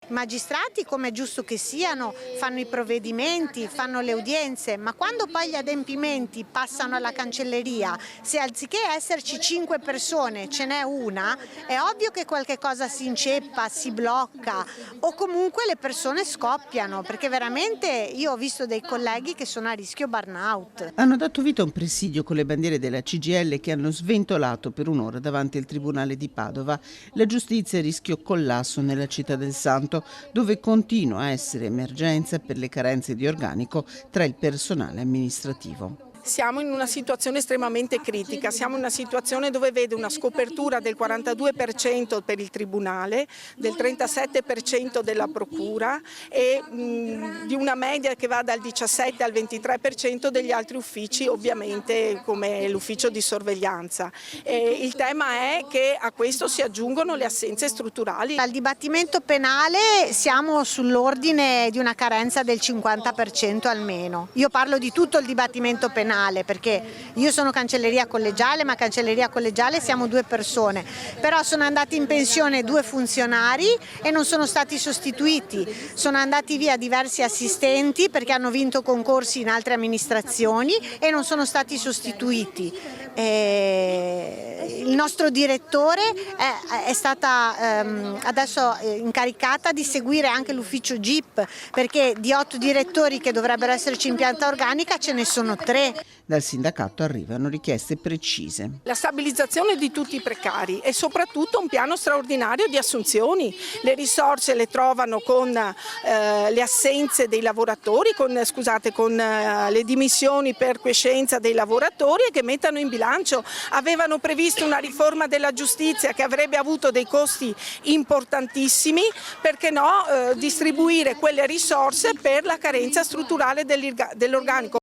I magistrati, come è giusto che siano, fanno i provvedimenti, fanno le udienze, ma quando poi gli adempimenti passano alla cancelleria, se anziché esserci 5 persone ce n'è una, è ovvio che qualche cosa si inceppa, si blocca o comunque le persone scoppiano, perché veramente io ho visto dei colleghi che sono a rischio burnout. Hanno dato vita a un presidio con le bandiere della CGIL che hanno sventolato per un'ora davanti al Tribunale di Padova. La giustizia rischia collasso nella Città del Santo, dove continua a essere emergenza per le carenze di organico tra il personale amministrativo. Siamo in una situazione estremamente critica, siamo in una situazione dove vede una scopertura del 42% per il Tribunale, del 37% della Procura e di una media che va dal 17 al 23% degli altri uffici, ovviamente come l'ufficio di sorveglianza. Il tema è che a questo si aggiungono le assenze strutturali. Al dibattimento penale siamo sull'ordine di una carenza del 50% almeno. Io parlo di tutto il dibattimento penale, perché io sono cancelleria collegiale, ma cancelleria collegiale siamo 2 persone, però sono andati in pensione 2 funzionari e non sono stati sostituiti, sono andati via diversi assistenti perché hanno vinto concorsi in altre amministrazioni e non sono stati sostituiti. Il nostro direttore è stata adesso incaricata di seguire anche l'ufficio GIP, perché di 8 direttori che dovrebbero esserci in pianta organica ce ne sono 3. Dal sindacato arrivano richieste precise. La stabilizzazione di tutti i precari e soprattutto un piano straordinario di assunzioni. Le risorse le trovano con le assenze dei lavoratori, con le dimissioni per quiescenza dei lavoratori e che mettano in bilancio. Avevano previsto una riforma della giustizia che avrebbe avuto dei costi importantissimi, perché no distribuire quelle risorse per la carenza strutturale dell'organico.